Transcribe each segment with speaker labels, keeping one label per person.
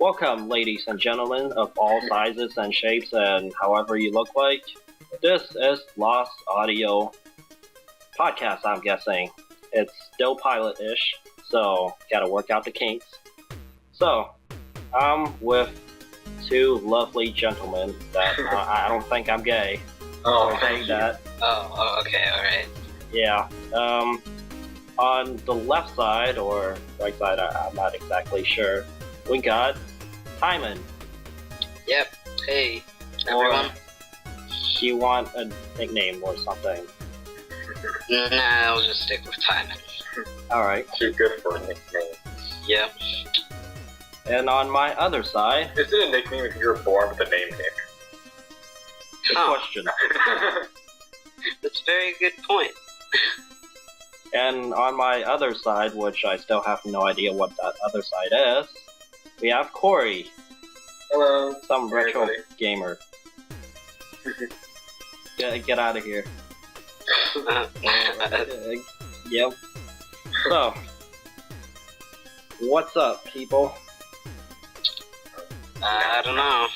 Speaker 1: Welcome, ladies and gentlemen of all sizes and shapes and however you look like. This is Lost Audio Podcast, I'm guessing. It's still pilot-ish, so gotta work out the kinks. So, I'm with two lovely gentlemen that I don't think I'm gay.
Speaker 2: Oh,
Speaker 1: saying that.
Speaker 2: Oh, okay, alright.
Speaker 1: Yeah. On the left side, or right side, I'm not exactly sure, we got Timon.
Speaker 2: Yep. Hey, everyone.
Speaker 1: Do you want a nickname or something?
Speaker 2: Nah, I'll just stick with Timon.
Speaker 1: Alright.
Speaker 3: Too good for a nickname.
Speaker 2: Yep.
Speaker 1: And on my other side...
Speaker 3: Is it a nickname if you were born with a name Nick?
Speaker 1: Good question.
Speaker 2: That's a very good point.
Speaker 1: And on my other side, which I still have no idea what that other side is, we have Corey.
Speaker 3: Hello.
Speaker 1: Some retro
Speaker 3: everybody.
Speaker 1: gamer. Get out of here. Yep. So, what's up, people?
Speaker 2: I don't know.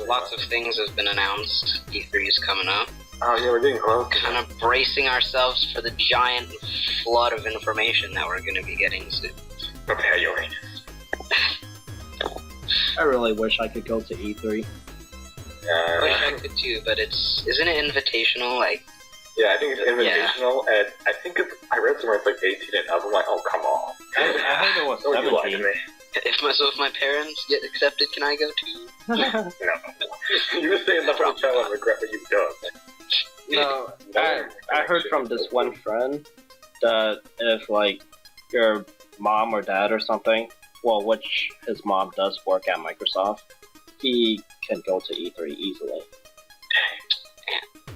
Speaker 2: Lots of things have been announced. E3 is coming up.
Speaker 3: Oh yeah, we're getting close.
Speaker 2: Kind of bracing ourselves for the giant flood of information that we're going to be getting soon.
Speaker 3: Prepare your anus.
Speaker 1: I really wish I could go to E3.
Speaker 2: I wish I could too, but isn't it invitational? Like,
Speaker 3: yeah, I think it's invitational, and I think I read somewhere it's like 18 and up. I'm like, oh, come on.
Speaker 1: I heard it was
Speaker 3: Don't you lie to
Speaker 1: 17.
Speaker 3: me.
Speaker 2: if my parents get accepted, can I go too?
Speaker 3: No. You stay in the hotel and regret what you've done.
Speaker 1: No, I heard from this one friend that if, like, your mom or dad or something, well, which his mom does work at Microsoft, he can go to E3 easily.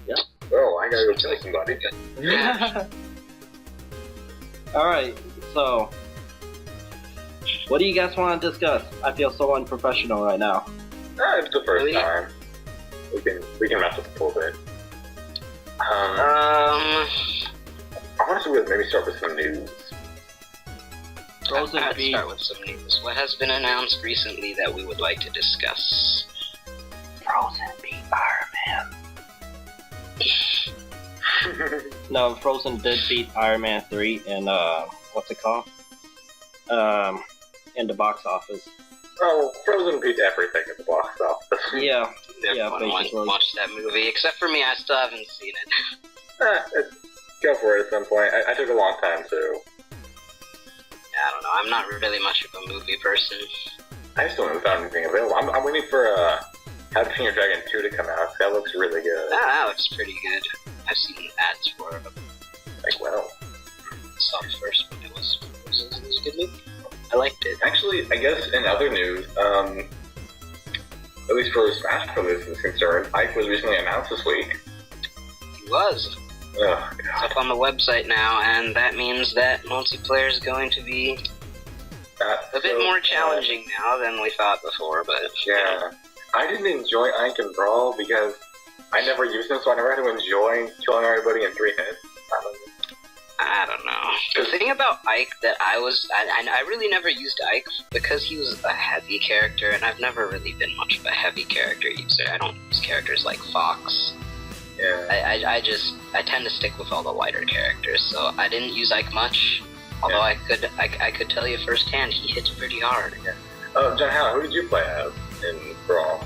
Speaker 1: Yeah.
Speaker 3: Oh, I gotta go tell somebody.
Speaker 1: Alright, so, what do you guys want to discuss? I feel so unprofessional right now.
Speaker 3: It's the first time. We can mess with it a little bit. I want to maybe start with some news.
Speaker 2: I'd start with some news. What has been announced recently that we would like to discuss?
Speaker 1: Frozen beat Iron Man. No, Frozen did beat Iron Man 3 in, what's it called? In the box office.
Speaker 3: Oh, Frozen beat everything at the box office.
Speaker 1: Yeah,
Speaker 2: Everyone
Speaker 1: basically.
Speaker 2: watched that movie, except for me. I still haven't seen it.
Speaker 3: Go for it at some point. I took a long time too.
Speaker 2: I don't know. I'm not really much of a movie person.
Speaker 3: I still haven't found anything available. I'm waiting for How to Train Your Dragon 2 to come out. That looks really good.
Speaker 2: That looks pretty good. I've seen ads for it.
Speaker 3: Like, well.
Speaker 2: I saw it first when it was a good movie. I liked it.
Speaker 3: Actually, I guess in other news, at least for Smash Bros. Is concerned, Ike was recently announced this week.
Speaker 2: He was.
Speaker 3: Oh,
Speaker 2: It's
Speaker 3: God.
Speaker 2: up on the website now, and that means that multiplayer is going to be a bit more challenging now than we thought before, but...
Speaker 3: Yeah. I didn't enjoy Ike and Brawl because I never used him, so I never had to enjoy killing everybody in 3 hits.
Speaker 2: I don't know. The thing about Ike that I really never used Ike because he was a heavy character, and I've never really been much of a heavy character user. I don't use characters like Fox.
Speaker 3: Yeah.
Speaker 2: I tend to stick with all the lighter characters, so I didn't use Ike much. Although I could tell you firsthand, he hits pretty hard.
Speaker 3: Yeah. Oh, John, who did you play as in Brawl?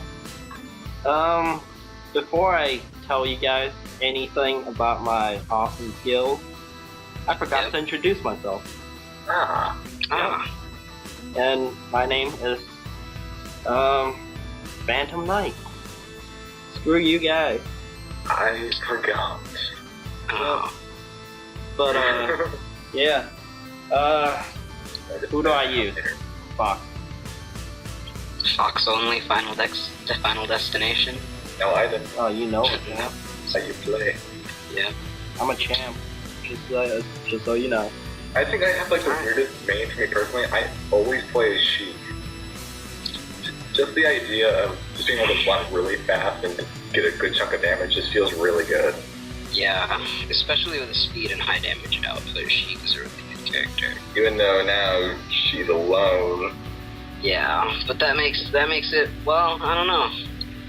Speaker 1: Before I tell you guys anything about my awesome skills, I forgot to introduce myself. And my name is, Phantom Knight. Screw you guys.
Speaker 3: I forgot.
Speaker 2: Oh.
Speaker 1: But, yeah. Who do I use? Fox.
Speaker 2: Fox only, Final Destination.
Speaker 3: No, I didn't.
Speaker 1: Oh, you know it, man.
Speaker 3: That's how you play.
Speaker 2: Yeah.
Speaker 1: I'm a champ. Just so you know.
Speaker 3: I think I have like the weirdest main for me personally. I always play as Sheik. Just the idea of just being able to block really fast and get a good chunk of damage just feels really good.
Speaker 2: Yeah, especially with the speed and high damage output, Sheik is a really good character.
Speaker 3: Even though now she's alone,
Speaker 2: Yeah, but that makes it, well, I don't know.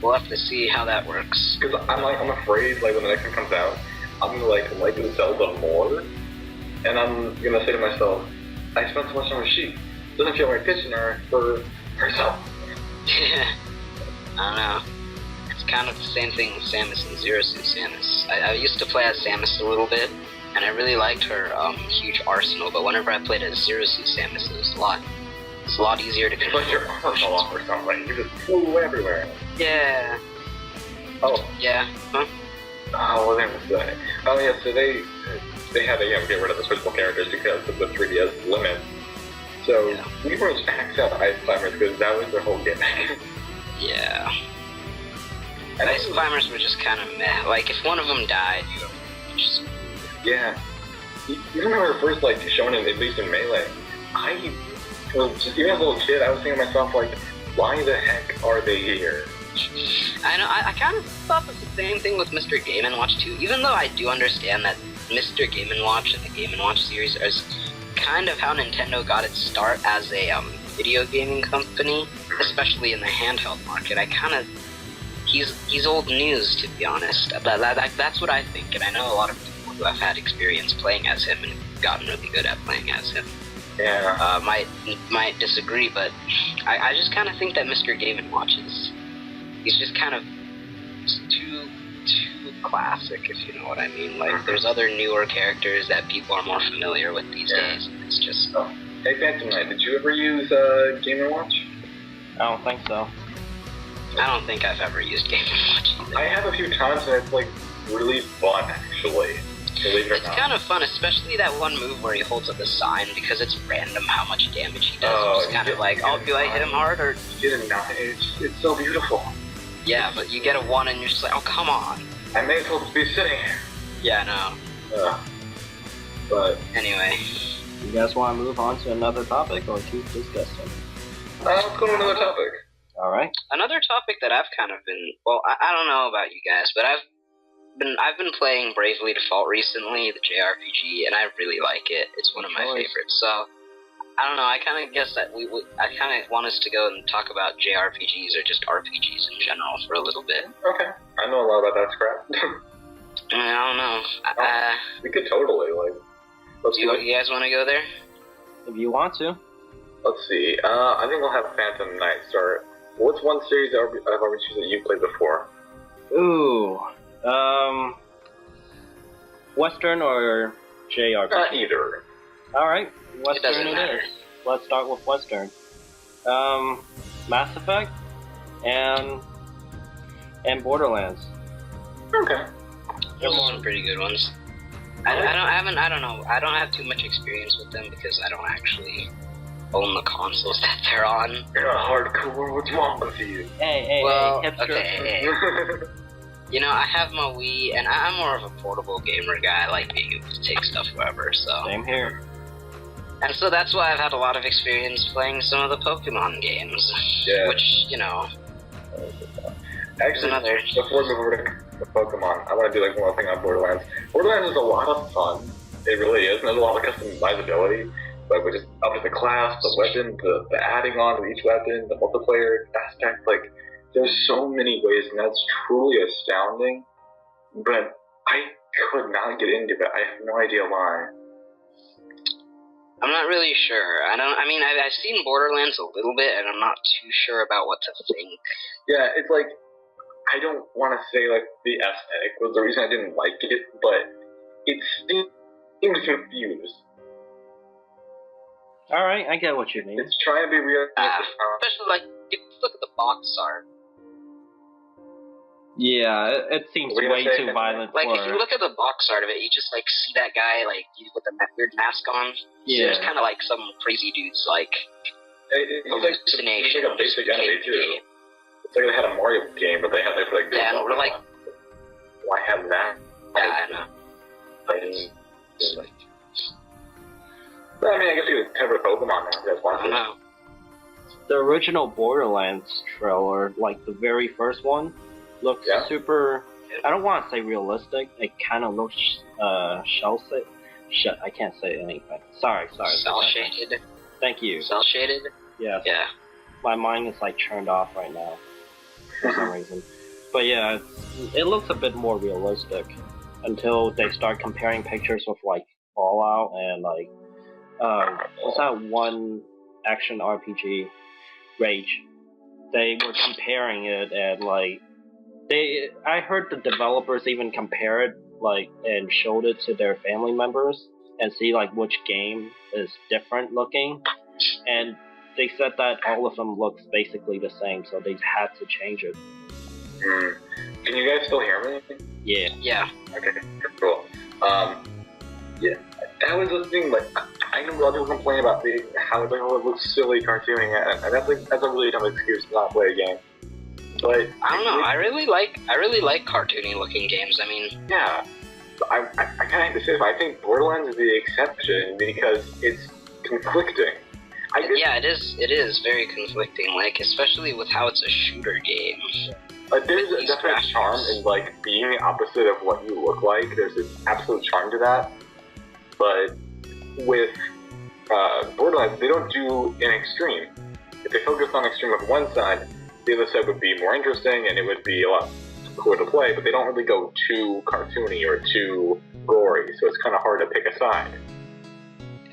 Speaker 2: We'll have to see how that works.
Speaker 3: Because I'm afraid, like, when the next one comes out, I'm gonna, like the Zelda more, and I'm gonna say to myself, I spent so much time with Sheik. Doesn't feel like pitching her for herself.
Speaker 2: I don't know. It's kind of the same thing with Samus and Zero Suit Samus. I used to play as Samus a little bit, and I really liked her huge arsenal, but whenever I played as Zero Suit Samus, it was a lot easier to control.
Speaker 3: But your armor fell off or something. You just flew everywhere.
Speaker 2: Yeah.
Speaker 3: Oh.
Speaker 2: Yeah. Huh?
Speaker 3: Oh, what was I gonna say? Oh yeah, so they had to get rid of the switchable characters because of the 3DS limit. So we were just maxed out Ice Climbers because that was their whole gimmick.
Speaker 2: Yeah. And Ice Climbers were just kind of meh. Like, if one of them died, you were just...
Speaker 3: Yeah. You remember first, like, showing it, at least in Melee, well, just even as a little kid, I was thinking to myself, like, why the heck are they here?
Speaker 2: I know, I kind of thought the same thing with Mr. Game & Watch too, even though I do understand that Mr. Game & Watch and the Game & Watch series is kind of how Nintendo got its start as a video gaming company, especially in the handheld market. He's old news, to be honest. That's what I think, and I know a lot of people who have had experience playing as him and gotten really good at playing as him.
Speaker 3: Yeah.
Speaker 2: Might disagree, but I just kind of think that Mr. Game & Watch he's just kind of too classic, if you know what I mean. Like, there's other newer characters that people are more familiar with these days. It's just...
Speaker 3: Oh. Hey, Phantom Knight, did you ever use Game & Watch?
Speaker 1: I don't think so.
Speaker 2: I don't think I've ever used Game & Watch either.
Speaker 3: I have a few times, and it's, like, really fun, actually.
Speaker 2: It's kind of fun, especially that one move where he holds up the sign, because it's random how much damage he does.
Speaker 3: Oh,
Speaker 2: it's kind of like, do I hit him hard, or...
Speaker 3: You get a 9. It's so beautiful.
Speaker 2: Yeah, but you get a 1 and you're just like, oh, come on.
Speaker 3: I may as well just be sitting here.
Speaker 2: Yeah, no.
Speaker 3: But...
Speaker 2: Anyway.
Speaker 1: You guys want to move on to another topic, or keep discussing?
Speaker 3: Let's go to another topic.
Speaker 1: Alright.
Speaker 2: Another topic that I've kind of been... Well, I don't know about you guys, but I've been playing Bravely Default recently, the JRPG, and I really like it. It's one of my favorites, so... I don't know, I kind of guess that I kind of want us to go and talk about JRPGs, or just RPGs in general, for a little bit.
Speaker 3: Okay. I know a lot about that crap.
Speaker 2: I don't know.
Speaker 3: We could totally, like...
Speaker 2: You guys want to go there?
Speaker 1: If you want to.
Speaker 3: Let's see. I think I'll have Phantom Knight start. What's one series of RPGs that you played before?
Speaker 1: Ooh. Western or JRPG?
Speaker 3: Either.
Speaker 1: Alright. Western
Speaker 2: it matter.
Speaker 1: is. Let's start with Western. Mass Effect and Borderlands.
Speaker 3: Okay.
Speaker 2: Those are some pretty good ones. I don't know. I don't have too much experience with them because I don't actually own the consoles that they're on.
Speaker 3: You're a hardcore. What's wrong with you?
Speaker 1: Hey, hipster.
Speaker 2: Okay. You know, I have my Wii, and I'm more of a portable gamer guy. I like being able to take stuff wherever, so...
Speaker 1: Same here.
Speaker 2: And so that's why I've had a lot of experience playing some of the Pokemon games.
Speaker 3: Yeah.
Speaker 2: Which, you know...
Speaker 3: Actually, before we move over to Pokemon, I want to do like one more thing on Borderlands. Borderlands is a lot of fun. It really is, and there's a lot of customizability. But with just up to the class, the weapon, the adding on to each weapon, the multiplayer aspect, like... There's so many ways, and that's truly astounding. But I could not get into it. I have no idea why.
Speaker 2: I'm not really sure. I've seen Borderlands a little bit, and I'm not too sure about what to think.
Speaker 3: Yeah, it's like, I don't want to say, like, the aesthetic was the reason I didn't like it, but it seems confused.
Speaker 1: Alright, I get what you mean.
Speaker 3: It's trying to be real.
Speaker 2: Especially, like, if you look at the box art.
Speaker 1: Yeah, it seems way too violent
Speaker 2: like, if you look at the box art of it, you just, like, see that guy, like, with the weird mask on.
Speaker 1: Yeah.
Speaker 2: It's kind of like some crazy dude's, like,
Speaker 3: it's like a basic enemy, too. It's like they had a Mario game, but they had, like,
Speaker 2: yeah, and we're like...
Speaker 3: Why have that?
Speaker 2: Yeah, I know.
Speaker 3: I mean, I guess you could cover Pokemon now, if you guys want to.
Speaker 2: I don't know.
Speaker 1: The original Borderlands trailer, like, the very first one, looked super... I don't want to say realistic. It kind of looks shell-shaded. I can't say anything. Sorry.
Speaker 2: Cell-shaded?
Speaker 1: Thank you.
Speaker 2: Cell-shaded?
Speaker 1: Yes.
Speaker 2: Yeah.
Speaker 1: my mind is like turned off right now for some reason. But yeah, it looks a bit more realistic until they start comparing pictures with like Fallout and like what's that one action RPG, Rage? They were comparing it and like I heard the developers even compare it like and showed it to their family members and see like which game is different looking, and they said that all of them looks basically the same, so they had to change it.
Speaker 3: Can you guys still hear me?
Speaker 1: Yeah.
Speaker 2: Yeah.
Speaker 3: Okay, cool. Yeah, I was listening, like, I know a lot of people complain about how it looks silly, cartoony, and that's a really dumb excuse to not play a game. But
Speaker 2: I don't know. I really like cartoony looking games. I mean,
Speaker 3: yeah, I kind of hate to say this, but I think Borderlands is the exception because it's conflicting.
Speaker 2: yeah, it is very conflicting. Like, especially with how it's a shooter game.
Speaker 3: There's a definite charm in like being the opposite of what you look like. There's an absolute charm to that. But with Borderlands, they don't do an extreme. If they focus on extreme of one side, the other side would be more interesting and it would be a lot cooler to play, but they don't really go too cartoony or too gory, so it's kind of hard to pick a side.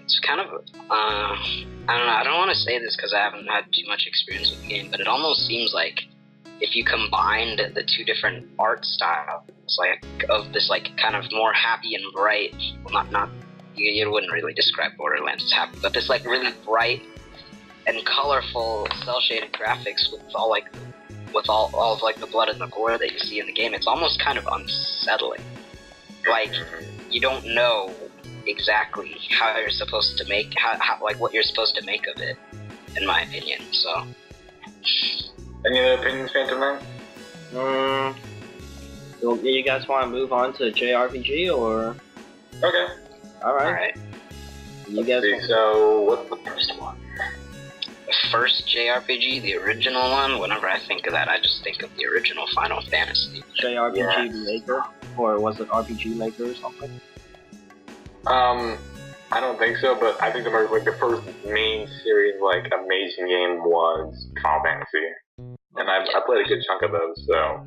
Speaker 2: It's kind of, I don't know, I don't want to say this because I haven't had too much experience with the game, but it almost seems like if you combined the two different art styles, like, of this, like, kind of more happy and bright, well, not you wouldn't really describe Borderlands as happy, but this, like, really bright and colorful cel-shaded graphics with all of like the blood and the gore that you see in the game, it's almost kind of unsettling. Like, you don't know exactly how you're supposed to make how like what you're supposed to make of it, in my opinion. So,
Speaker 3: any other opinions, Phantom Knight?
Speaker 1: Do you guys want to move on to JRPG or?
Speaker 3: Okay.
Speaker 1: All right. You guys.
Speaker 3: So, what's the first one?
Speaker 2: The first JRPG, the original one, whenever I think of that, I just think of the original Final Fantasy.
Speaker 1: JRPG Maker? Or was it RPG Maker or something?
Speaker 3: I don't think so, but I think the first main series, like, amazing game was Final Fantasy. And I played a good chunk of those, so...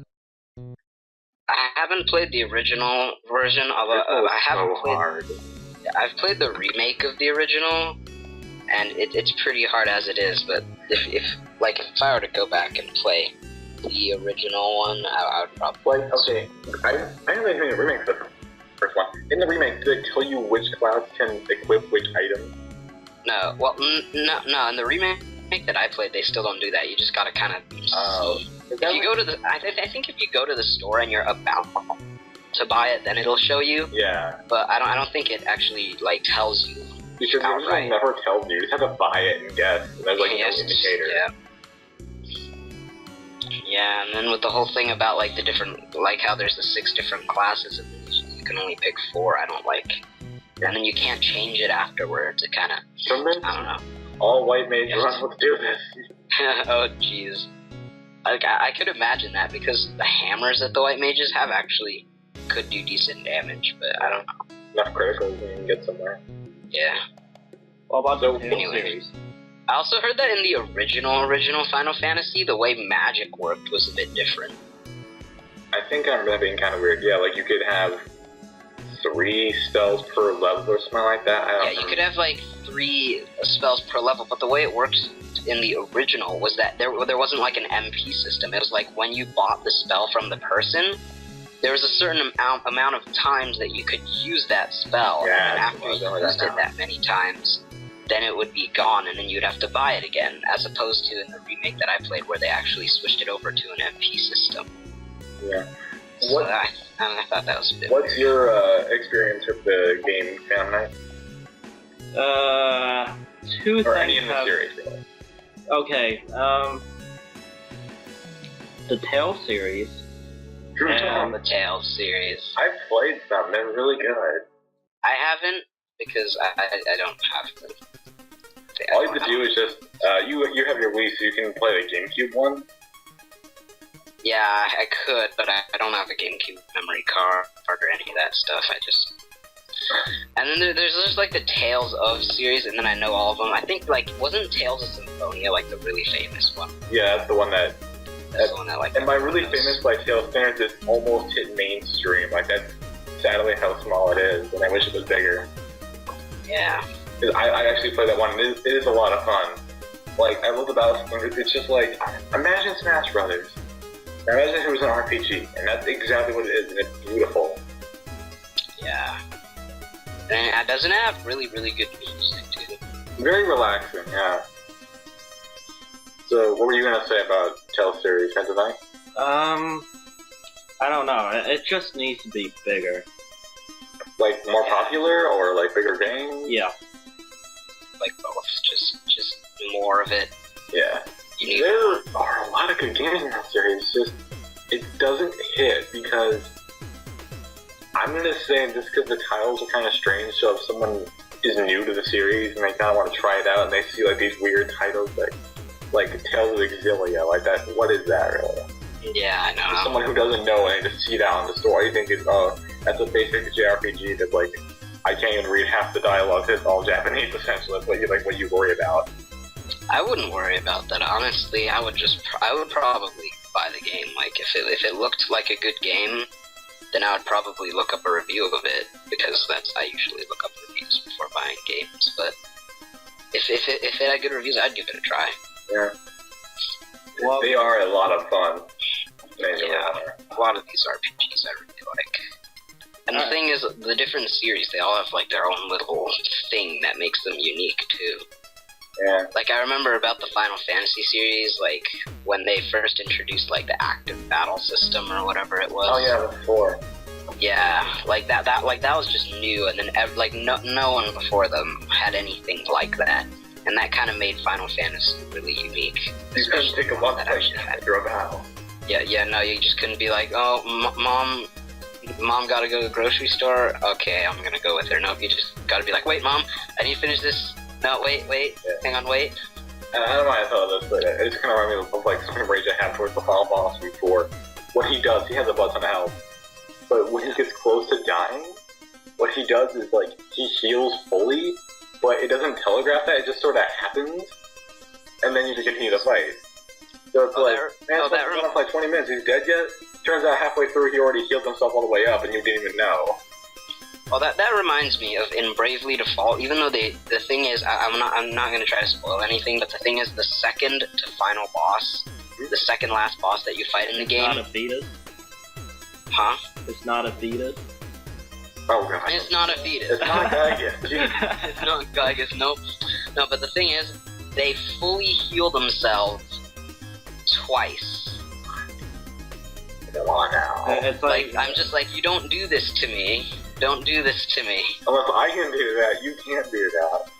Speaker 2: I haven't played the original version, although I've played the remake of the original, and it's pretty hard as it is, but if I were to go back and play the original one, I would probably...
Speaker 3: Like, okay, I didn't really think the remake for the first one. In the remake, did it tell you which class can equip which item?
Speaker 2: No, well, no, in the remake that I played, they still don't do that. You just gotta kind of see. If you go to the... I think if you go to the store and you're about to buy it, then it'll show you.
Speaker 3: Yeah.
Speaker 2: But I don't think it actually, like, tells you.
Speaker 3: Because it never tells you. You just have to buy it and guess. And there's like no indicator.
Speaker 2: Yeah. Yeah, and then with the whole thing about like the different, like how there's the 6 different classes and you can only pick 4, I don't like. And then you can't change it afterwards. It kind of, I don't know.
Speaker 3: All white mages run what to do this.
Speaker 2: Oh jeez. Like I could imagine that because the hammers that the white mages have actually could do decent damage, but I don't know.
Speaker 3: Enough criticals and you can get somewhere.
Speaker 2: Yeah.
Speaker 1: What about the Tales series?
Speaker 2: I also heard that in the original Final Fantasy, the way magic worked was a bit different.
Speaker 3: I think I remember that being kind of weird. Yeah, like you could have 3 spells per level or something like that.
Speaker 2: Yeah, you could have like 3 spells per level, but the way it worked in the original was that there wasn't like an MP system. It was like when you bought the spell from the person, there was a certain amount of times that you could use that spell, and after you used it that many times, then it would be gone, and then you'd have to buy it again, as opposed to in the remake that I played where they actually switched it over to an MP system.
Speaker 3: Yeah.
Speaker 2: So I thought that was a bit
Speaker 3: What's
Speaker 2: weird.
Speaker 3: your experience with the game, Phantom Knight?
Speaker 1: Two
Speaker 3: or
Speaker 1: things
Speaker 3: any in the series, really.
Speaker 1: Okay, the Tales series.
Speaker 2: And the Tales series.
Speaker 3: I've played some, they're really good.
Speaker 2: I haven't, because I don't have them.
Speaker 3: All you have to do is just, you have your Wii, so you can play the GameCube one.
Speaker 2: Yeah, I could, but I don't have a GameCube memory card or any of that stuff. And then there's like the Tales of series, and then I know all of them. I think like wasn't Tales of Symphonia like the really famous one?
Speaker 3: Yeah, that's the one that.
Speaker 2: That's the one that like.
Speaker 3: And by really famous, like Tales standards, it's almost hit mainstream. Like that's sadly how small it is, and I wish it was bigger.
Speaker 2: Yeah.
Speaker 3: I actually played that one. It is a lot of fun. Like I love the battle system. It's just like imagine Smash Brothers. Imagine if it was an RPG, and that's exactly what it is, and it's beautiful.
Speaker 2: Yeah. And it doesn't have really good music too.
Speaker 3: Very relaxing, yeah. So, what were you gonna say about Tales series, Hentai?
Speaker 1: I don't know. It just needs to be bigger.
Speaker 3: Like more popular, or like bigger games?
Speaker 1: Yeah.
Speaker 2: Like both, just more of it.
Speaker 3: Yeah. There are a lot of good games in that series. Just it doesn't hit because I'm gonna say just because the titles are kind of strange. So if someone is new to the series and they kind of want to try it out and they see like these weird titles like Tales of Exilia, like that. What is that really?
Speaker 2: Yeah, I know.
Speaker 3: Someone who doesn't know and just see that on the store, you think it's that's a basic JRPG that's like I can't even read half the dialogue. It's all Japanese essentially. That's what you worry about.
Speaker 2: I wouldn't worry about that, honestly. I would probably buy the game. Like, if it looked like a good game, then I would probably look up a review of it, because I usually look up reviews before buying games. But if it had good reviews, I'd give it a try.
Speaker 3: Yeah.
Speaker 1: Well,
Speaker 3: they are a lot of fun.
Speaker 2: Yeah, a lot of these RPGs I really like. And the thing is, the different series, they all have like their own little thing that makes them unique too.
Speaker 3: Yeah.
Speaker 2: Like, I remember about the Final Fantasy series, like, when they first introduced, like, the active battle system or whatever it was.
Speaker 3: Oh, yeah, the 4.
Speaker 2: Yeah, like, that was just new, and then, like, no one before them had anything like that. And that kind of made Final Fantasy really unique.
Speaker 3: You couldn't take a month after a battle.
Speaker 2: Yeah, no, you just couldn't be like, oh, Mom gotta go to the grocery store? Okay, I'm gonna go with her. Nope, you just gotta be like, wait, Mom, I need to finish this. No, wait,
Speaker 3: yeah.
Speaker 2: Hang on, wait.
Speaker 3: And I don't know why I thought of this, but it just kind of reminded me of like some rage I had towards the final boss before. What he does, he has a butt ton of health, but when he gets close to dying, what he does is like he heals fully, but it doesn't telegraph that. It just sort of happens, and then you just continue to fight. So it's man, it's been on for like 20 minutes. He's dead yet? Turns out halfway through he already healed himself all the way up, and you didn't even know.
Speaker 2: Well, that reminds me of in Bravely Default. Even though the thing is, I'm not gonna try to spoil anything, but the thing is, the second to final boss, the second last boss that you fight in the game.
Speaker 1: It's not a fetus.
Speaker 2: Huh?
Speaker 1: It's not a fetus.
Speaker 3: Oh god.
Speaker 2: It's not a fetus.
Speaker 3: It's not Gaius.
Speaker 2: It's not Gaius. Nope. No, but the thing is, they fully heal themselves twice.
Speaker 3: Come on now.
Speaker 1: It's like
Speaker 2: I'm just like, you don't do this to me. Don't do this to me.
Speaker 3: Unless I can do that, you can't do that.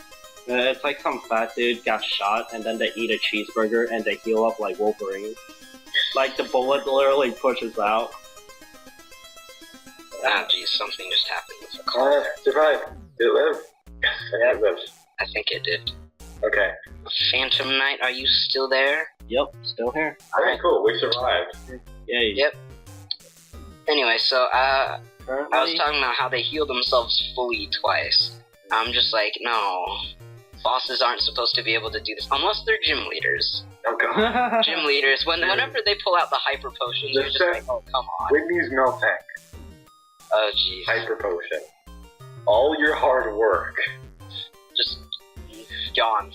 Speaker 1: It's like some fat dude got shot and then they eat a cheeseburger and they heal up like Wolverine. Like the bullet literally pushes out.
Speaker 2: Ah, geez, something just happened with the car.
Speaker 3: Oh, survived. Did it live? Yes, it lives.
Speaker 2: I think it did.
Speaker 3: Okay.
Speaker 2: Phantom Knight, are you still there?
Speaker 1: Yep, still here.
Speaker 3: Alright, cool. We survived.
Speaker 1: Yay.
Speaker 2: Yep. Anyway, so,
Speaker 1: Currently,
Speaker 2: I was talking about how they heal themselves fully twice. I'm just like, no. Bosses aren't supposed to be able to do this, unless they're gym leaders.
Speaker 3: Oh god.
Speaker 2: Gym leaders, whenever they pull out the hyper potions, you're just like, oh, come on.
Speaker 3: Whitney's milk tank.
Speaker 2: Oh, jeez.
Speaker 3: Hyper potion. All your hard work.
Speaker 2: Just yawn.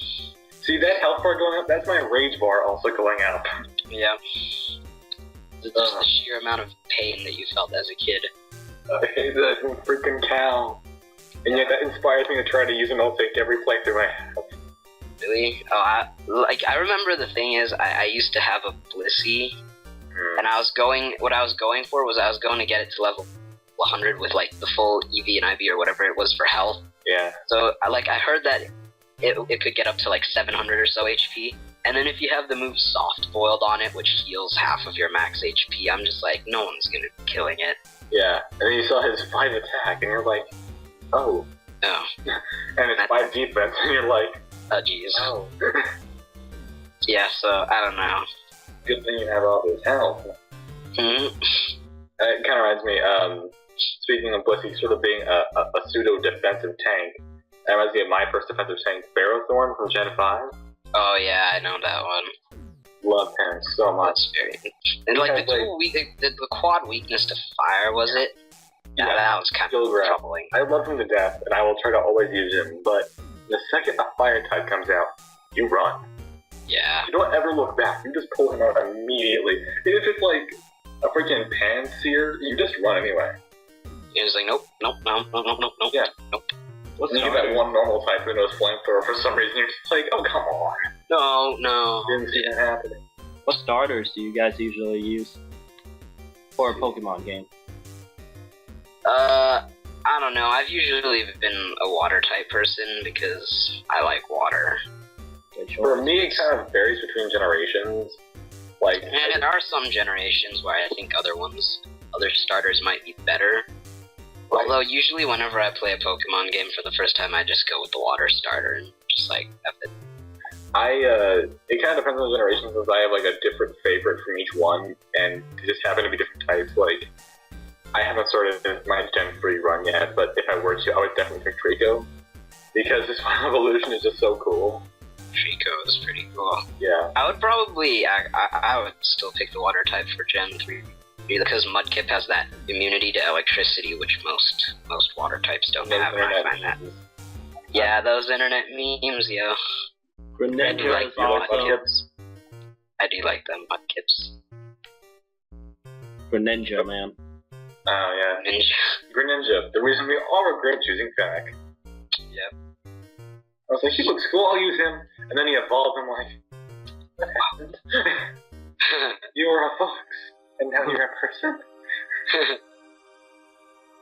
Speaker 3: See that health bar going up? That's my rage bar also going up.
Speaker 2: Yeah. Just the sheer amount of pain that you felt as a kid.
Speaker 3: I hate that freaking cow. And yet that inspires me to try to use an milk tank every playthrough I have.
Speaker 2: Really? Oh, I remember the thing is, I used to have a Blissey, and what I was going for was I was going to get it to level 100 with like the full EV and IV or whatever it was for health.
Speaker 3: Yeah.
Speaker 2: So I heard that it could get up to like 700 or so HP, and then if you have the move Soft Boiled on it, which heals half of your max HP, I'm just like, no one's gonna be killing it.
Speaker 3: Yeah. And then you saw his 5 attack, and you're like, oh.
Speaker 2: Oh.
Speaker 3: And it's 5 defense, and you're like,
Speaker 2: oh jeez.
Speaker 3: oh.
Speaker 2: Yeah, so I don't know.
Speaker 3: Good thing you have all this health.
Speaker 2: Mm-hmm.
Speaker 3: It kind of reminds me, speaking of Blissey sort of being a pseudo-defensive tank, that reminds me of my first defensive tank, Barrowthorn from Gen 5.
Speaker 2: Oh yeah, I know that one.
Speaker 3: Love him so much.
Speaker 2: That's very and like the quad weakness to fire, was it? Yeah, that was kind of troubling.
Speaker 3: I love him to death, and I will try to always use him, but the second a fire type comes out, you run.
Speaker 2: Yeah.
Speaker 3: You don't ever look back, you just pull him out immediately. Even if it's like a freaking Panseer, you just run anyway.
Speaker 2: You're just like, nope.
Speaker 3: Yeah.
Speaker 2: Nope.
Speaker 3: And you get that one normal type who knows flamethrower for some reason, you're just like, oh, come on.
Speaker 2: No.
Speaker 3: Didn't see that happening.
Speaker 1: What starters do you guys usually use for a Pokemon game?
Speaker 2: I don't know. I've usually been a water type person because I like water.
Speaker 3: For me, it kind of varies between generations. Like,
Speaker 2: and there are some generations where I think other starters might be better. Right. Although usually whenever I play a Pokemon game for the first time, I just go with the water starter and just like F it.
Speaker 3: It kind of depends on the generation since I have like a different favorite from each one, and they just happen to be different types. Like, I haven't started my Gen 3 run yet, but if I were to, I would definitely pick Trico because this final evolution is just so cool.
Speaker 2: Trico is pretty cool.
Speaker 3: Yeah.
Speaker 2: I would probably, I would still pick the water type for Gen 3 because Mudkip has that immunity to electricity, which most water types don't have, and I find that. Yeah, those internet memes, yo.
Speaker 1: Greninja
Speaker 2: I do like
Speaker 1: is awesome.
Speaker 2: Mudkips. I do like them Mudkips.
Speaker 1: Greninja, man.
Speaker 3: Oh, yeah. Greninja. The reason we all regret choosing Fennec.
Speaker 2: Yep.
Speaker 3: I was like, he looks cool, I'll use him. And then he evolved, I'm like, what happened? You were a fox, and now you're a person?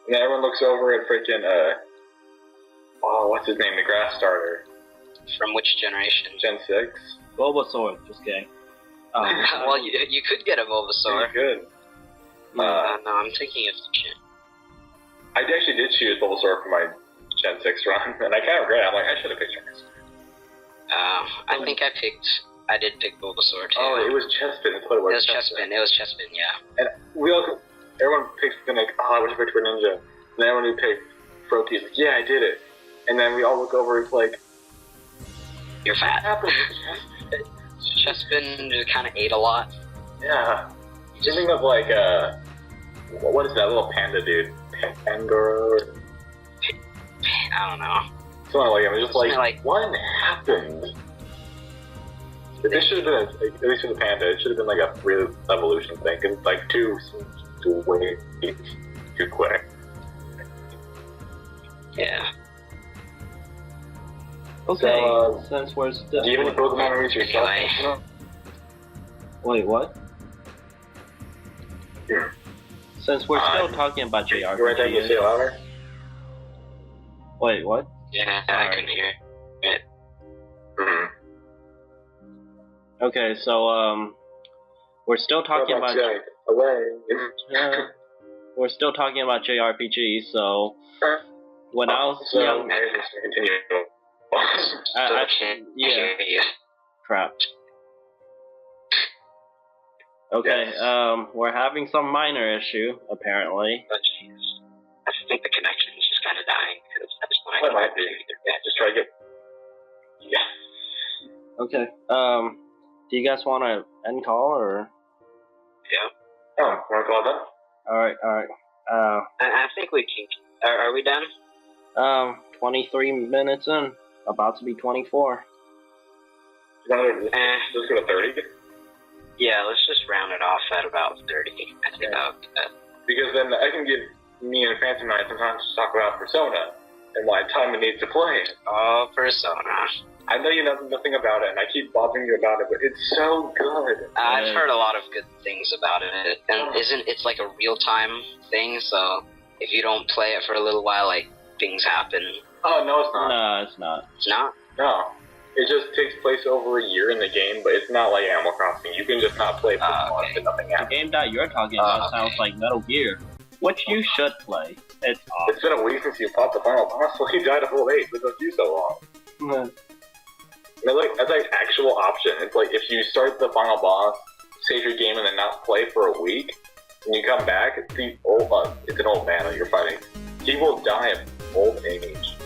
Speaker 3: And everyone looks over at freaking, what's his name? The grass starter.
Speaker 2: From which generation?
Speaker 3: Gen 6.
Speaker 1: Bulbasaur, just kidding.
Speaker 2: Well, you could get a Bulbasaur.
Speaker 3: You could.
Speaker 2: No, I'm thinking of Gen.
Speaker 3: I actually did choose Bulbasaur for my Gen 6 run, and I kind of regret it. I'm like, I should have picked Gen 6.
Speaker 2: I think I did pick Bulbasaur too.
Speaker 3: Oh, it was Chespin. That's what it was.
Speaker 2: It was Chespin, yeah.
Speaker 3: And everyone picked Fennec, I wish I picked Greninja. And then everyone who picked Froakie is like, yeah, I did it. And then we all look over, it's like,
Speaker 2: you're fat.
Speaker 3: What happened to
Speaker 2: Chespin just kind of ate a lot.
Speaker 3: Yeah. You think of like, what is that little panda dude? Pangoro?
Speaker 2: I don't know.
Speaker 3: Something like him. It's just like, what happened? This should have been, at least for the panda, it should have been like a real evolution thing. Cause it's like too quick.
Speaker 2: Yeah.
Speaker 1: Okay,
Speaker 3: So,
Speaker 1: since we're still...
Speaker 3: do you have any Pokemon research yourself?
Speaker 1: Wait, what? Since we're still talking about JRPG...
Speaker 3: You write that you say louder?
Speaker 1: Wait, what?
Speaker 2: Yeah, I couldn't hear it.
Speaker 3: Mm-hmm.
Speaker 1: Okay, so, we're still talking about... we're still talking about JRPG, so... When I was young...
Speaker 3: Continue.
Speaker 1: Crap. Okay,
Speaker 3: Yes.
Speaker 1: We're having some minor issue, apparently.
Speaker 2: Oh, jeez. I think the connection is just kind of dying. I just want
Speaker 3: What might be? Yeah, just try to get... Yeah.
Speaker 1: Okay, do you guys want to end call, or?
Speaker 2: Yeah.
Speaker 3: Oh, want to call it done?
Speaker 1: Alright.
Speaker 2: I think we can... Are we done?
Speaker 1: 23 minutes in. About to be 24.
Speaker 3: Let's go to 30?
Speaker 2: Yeah, let's just round it off at about 30. I think that would be good.
Speaker 3: Because then I can give me and Phantom Knight some time to talk about Persona and why time it needs to play.
Speaker 2: Oh, Persona.
Speaker 3: I know you know nothing about it, and I keep bothering you about it, but it's so good.
Speaker 2: I've heard a lot of good things about it, and it's like a real-time thing, so if you don't play it for a little while, like, things happen.
Speaker 3: Oh, no, it's not.
Speaker 1: No, it's not.
Speaker 2: It's not?
Speaker 3: No. It just takes place over a year in the game, but it's not like Animal Crossing. You can just not play for months and nothing
Speaker 1: The
Speaker 3: happens.
Speaker 1: game that you're talking about sounds like Metal Gear, which you should play. It's awesome.
Speaker 3: It's been a week since you fought the final boss, so you died of old age. What took you so long? That's like actual option. It's like if you start the final boss, save your game, and then not play for a week, when you come back, it's an old man that you're fighting. He will die of old age.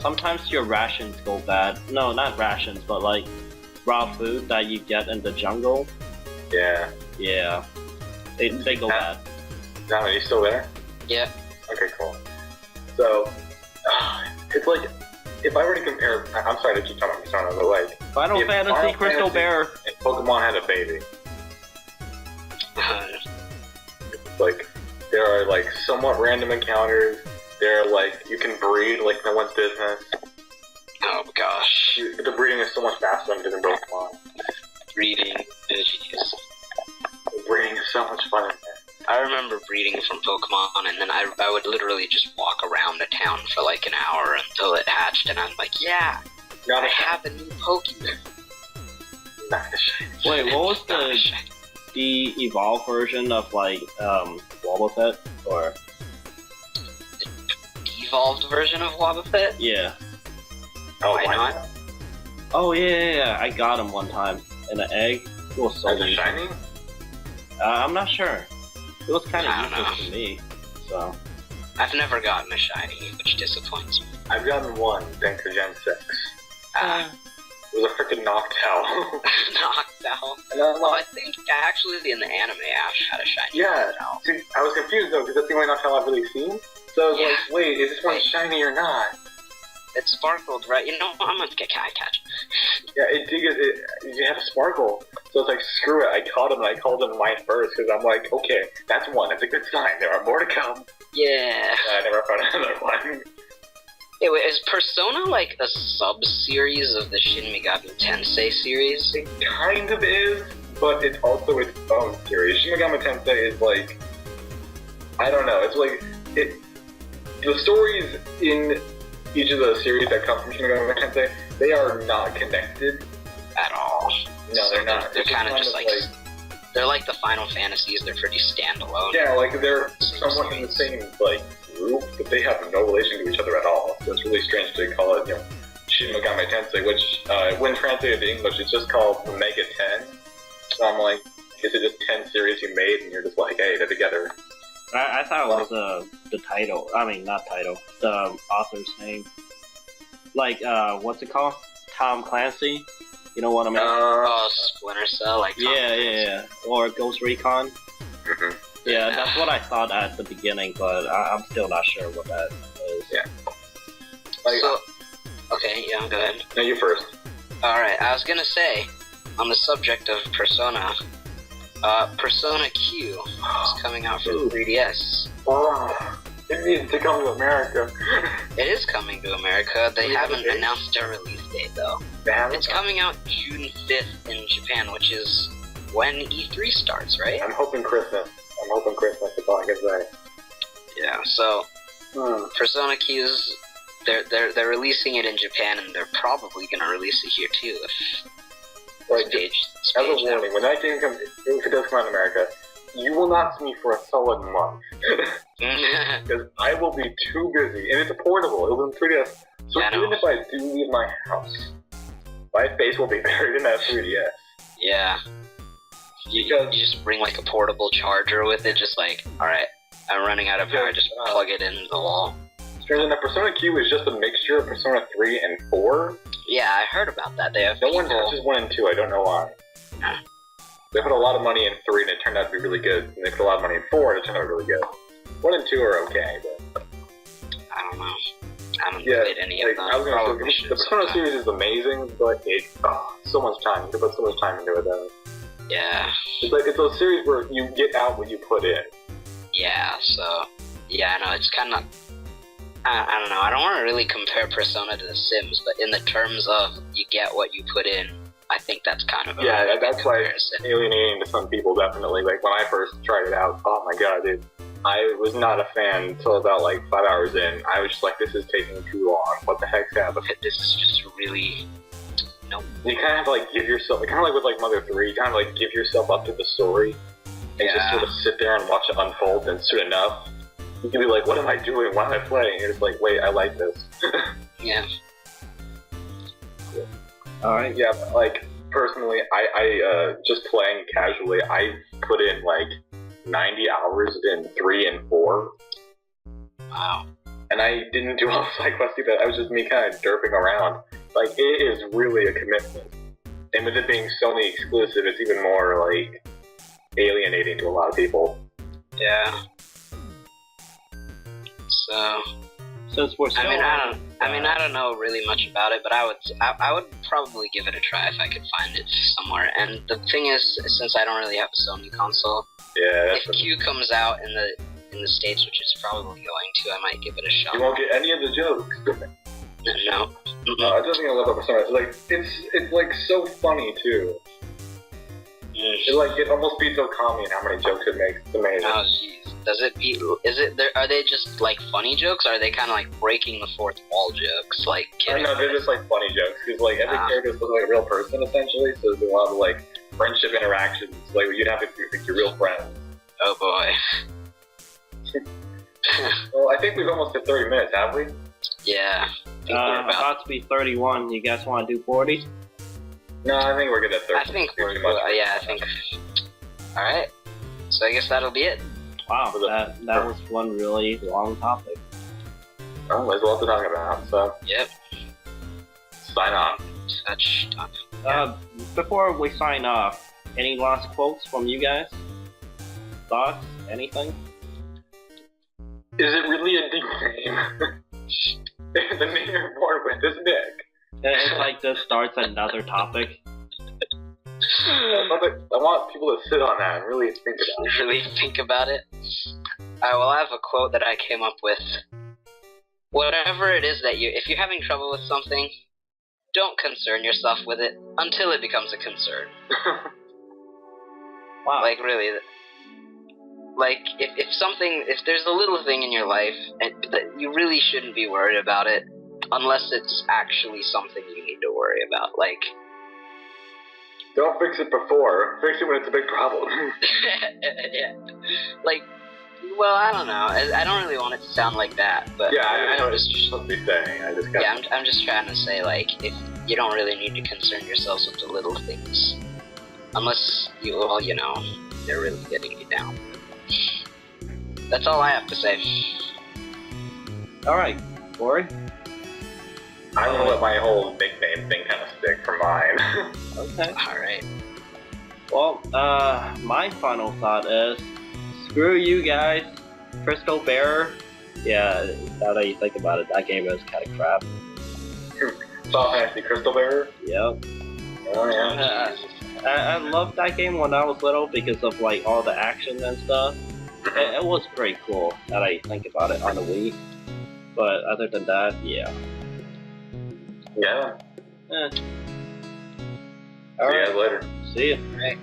Speaker 1: Sometimes your rations go bad. No, not rations, but like raw food that you get in the jungle.
Speaker 3: Yeah.
Speaker 1: Yeah. They go bad.
Speaker 3: Now, are you still there?
Speaker 2: Yeah.
Speaker 3: Okay, cool. So, it's like, if I were to compare, I'm sorry to keep talking about Persona, but like,
Speaker 1: Final Fantasy Crystal Bear
Speaker 3: and Pokemon had a baby. Like, there are like somewhat random encounters. There are like, you can breed like no one's business.
Speaker 2: Oh gosh.
Speaker 3: The breeding is so much faster than in Pokemon.
Speaker 2: Breeding, jeez.
Speaker 3: The breeding is so much fun in there.
Speaker 2: I remember breeding from Pokemon, and then I would literally just walk around the town for like an hour until it hatched, and I'm like, yeah,
Speaker 3: Not
Speaker 2: I
Speaker 3: a
Speaker 2: have a new Pokemon.
Speaker 3: Not a shame.
Speaker 1: Wait, what was the evolved version of like Wobbuffet or
Speaker 2: Evolved version of Wobbuffet?
Speaker 1: yeah?
Speaker 3: Oh,
Speaker 2: Why not?
Speaker 1: Oh yeah, I got him one time in an egg. It was so
Speaker 3: Is it
Speaker 1: useless.
Speaker 3: shiny?
Speaker 1: I'm not sure. It was kind
Speaker 2: I
Speaker 1: of
Speaker 2: don't
Speaker 1: useless to me. So
Speaker 2: I've never gotten a shiny, which disappoints me.
Speaker 3: I've gotten one, thanks to Gen 6. It was a freaking Noctowl.
Speaker 2: Knocked out.
Speaker 3: And I'm
Speaker 2: Well, I
Speaker 3: like,
Speaker 2: think actually in the anime, Ash had a shiny.
Speaker 3: yeah.
Speaker 2: Noctowl.
Speaker 3: See, I was confused though, because that's the only Noctowl I've really seen. So I was
Speaker 2: Yeah.
Speaker 3: like, wait, is this one shiny or not?
Speaker 2: It sparkled, right? You know, I'm gonna catch.
Speaker 3: Yeah, it had a sparkle. So it's like, screw it, I caught him and I called him mine first, because I'm like, okay, that's one, that's a good sign, there are more to come.
Speaker 2: Yeah.
Speaker 3: And I never found another one.
Speaker 2: Hey, wait, is Persona like a sub-series of the Shin Megami Tensei series?
Speaker 3: It kind of is, but it's also its own series. Shin Megami Tensei is like, I don't know, it's like, the stories in each of the series that come from Shin Megami Tensei, they are not connected.
Speaker 2: At all.
Speaker 3: No, they're not.
Speaker 2: They're kind of just like they're like the Final Fantasies. They're pretty standalone.
Speaker 3: Yeah, like they're somewhat in the same like group, but they have no relation to each other at all. So it's really strange to call it, Shin Megami Tensei, which when translated to English, it's just called Mega 10. So I'm like, is it just 10 series you made, and you're just like, hey, they're together?
Speaker 1: I thought it was the title. I mean, not title. The author's name. Like, what's it called? Tom Clancy. You know what I mean?
Speaker 2: Oh, Splinter Cell, like Tom Clancy.
Speaker 1: Yeah. Or Ghost Recon.
Speaker 3: Mm-hmm.
Speaker 1: Yeah, that's what I thought at the beginning, but I'm still not sure what that is.
Speaker 3: Yeah. Like,
Speaker 2: So, okay, yeah, go ahead.
Speaker 3: no, you first.
Speaker 2: Alright, I was gonna say, on the subject of Persona, Persona Q is coming out for
Speaker 1: Ooh.
Speaker 2: 3DS.
Speaker 3: Oh, it needs to come to America.
Speaker 2: It is coming to America. They
Speaker 3: Do we have a
Speaker 2: haven't
Speaker 3: date?
Speaker 2: announced a release date, though.
Speaker 3: They haven't?
Speaker 2: It's coming out June 5th in Japan, which is when E3 starts, right?
Speaker 3: I'm hoping Christmas. That's all I can say.
Speaker 2: Yeah, so Persona Q's they're releasing it in Japan, and they're probably gonna release it here too.
Speaker 3: Like,
Speaker 2: Stage
Speaker 3: as a warning, when that game comes, if it does come out in America, you will not see me for a solid month. Because I will be too busy, and it's portable. It was in 3DS. So
Speaker 2: Yeah, I know.
Speaker 3: even if I do leave my house, my face will be buried in that 3DS.
Speaker 2: Yeah. You just bring like a portable charger with it, just like, alright, I'm running out of power, just plug it into the wall.
Speaker 3: Strangely enough, Persona Q is just a mixture of Persona 3 and 4.
Speaker 2: Yeah, I heard about that. They have
Speaker 3: No one
Speaker 2: people...
Speaker 3: touches 1 and 2, I don't know why.
Speaker 2: Huh.
Speaker 3: They put a lot of money in 3 and it turned out to be really good, and they put a lot of money in 4 and it turned out really good. 1 and 2 are okay, but...
Speaker 2: I don't know. I haven't
Speaker 3: Yeah,
Speaker 2: played any
Speaker 3: like,
Speaker 2: of them.
Speaker 3: I was gonna
Speaker 2: Probably
Speaker 3: say,
Speaker 2: should
Speaker 3: the Persona
Speaker 2: sometime.
Speaker 3: series is amazing, but it's so much time. You can put so much time into it, though.
Speaker 2: Yeah.
Speaker 3: It's those series where you get out what you put in.
Speaker 2: Yeah, so... Yeah, I know, it's kind of... I don't know, I don't want to really compare Persona to The Sims, but in the terms of you get what you put in, I think that's kind of a
Speaker 3: Yeah,
Speaker 2: really big
Speaker 3: that's why
Speaker 2: comparison.
Speaker 3: alienating to some people, definitely. Like, when I first tried it out, oh my god, dude. I was not a fan until about, 5 hours in. I was just like, this is taking too long. What the heck's happening?
Speaker 2: This is just really... No.
Speaker 3: You kind of have to, give yourself, kind of like with, Mother 3, you kind of, give yourself up to the story. And just sort of sit there and watch it unfold, and soon enough, you can be like, what am I doing? Why am I playing? And you're just like, wait, I like this.
Speaker 2: Yeah.
Speaker 1: Alright.
Speaker 3: Yeah, but, personally, I just playing casually, I put in like 90 hours in 3 and 4.
Speaker 2: Wow.
Speaker 3: And I didn't do all the side quests either. I was just me kind of derping around. Like, it is really a commitment. And with it being Sony exclusive, it's even more, like, alienating to a lot of people.
Speaker 2: Yeah. So...
Speaker 1: Since we're still
Speaker 2: I don't know really much about it, but I would probably give it a try if I could find it somewhere. And the thing is, since I don't really have a Sony console, if Q comes out in the States, which it's probably going to, I might give it a shot.
Speaker 3: You won't get any of the jokes.
Speaker 2: No.
Speaker 3: No, I just think I love that Persona. Like, it's like so funny too. It almost beats Okami in how many jokes it makes. It's amazing.
Speaker 2: Oh jeez. Does it beat? Are they just like funny jokes, or are they kind of like breaking the fourth wall jokes? Like kidding?
Speaker 3: No, they're just like funny jokes because like every character is supposed to be like a real person essentially. So there's a lot of like friendship interactions. Like you'd have to pick your real friends.
Speaker 2: Oh boy.
Speaker 3: Well, I think we've almost hit 30 minutes, have we?
Speaker 2: Yeah. I think we're
Speaker 1: about to be 31. You guys want to do 40?
Speaker 3: No, I think we're good at 30.
Speaker 2: I think we're good. Yeah, I think. All right. So I guess that'll be it.
Speaker 1: Wow, that was one really long topic.
Speaker 3: Oh, there's a lot to talk about, so...
Speaker 2: Yep.
Speaker 3: Sign off.
Speaker 2: Such stuff.
Speaker 1: Before we sign off, any last quotes from you guys? Thoughts? Anything?
Speaker 3: Is it really a nickname? The name you're born with is Nick.
Speaker 1: It's like this starts another topic.
Speaker 3: I want people to sit on that and really think about it.
Speaker 2: Really think about it? Well, I have a quote that I came up with. Whatever it is that if you're having trouble with something, don't concern yourself with it until it becomes a concern.
Speaker 1: Wow.
Speaker 2: Like, really. Like, if there's a little thing in your life, that you really shouldn't be worried about it, unless it's actually something you need to worry about. Like,
Speaker 3: don't fix it before. Fix it when it's a big problem.
Speaker 2: yeah. Like, well, I don't know. I don't really want it to sound like that, but
Speaker 3: yeah, I know what you're supposed to be saying.
Speaker 2: I'm just trying to say, like, if you don't really need to concern yourselves with the little things, unless they're really getting you down. That's all I have to say.
Speaker 1: Alright, Corey?
Speaker 3: I'm gonna let my whole nickname thing kind of stick for mine.
Speaker 1: Okay.
Speaker 2: Alright.
Speaker 1: Well, my final thought is, screw you guys. Crystal Bearer. Yeah, now that you think about it, that game is kind of crap.
Speaker 3: Final Fantasy Crystal Bearer?
Speaker 1: Yep.
Speaker 3: Oh yeah.
Speaker 1: I loved that game when I was little because of like all the action and stuff. It was pretty cool now that you think about it on the Wii. But other than that, yeah.
Speaker 3: Yeah.
Speaker 1: All
Speaker 3: See you guys later.
Speaker 1: See ya.
Speaker 2: Right.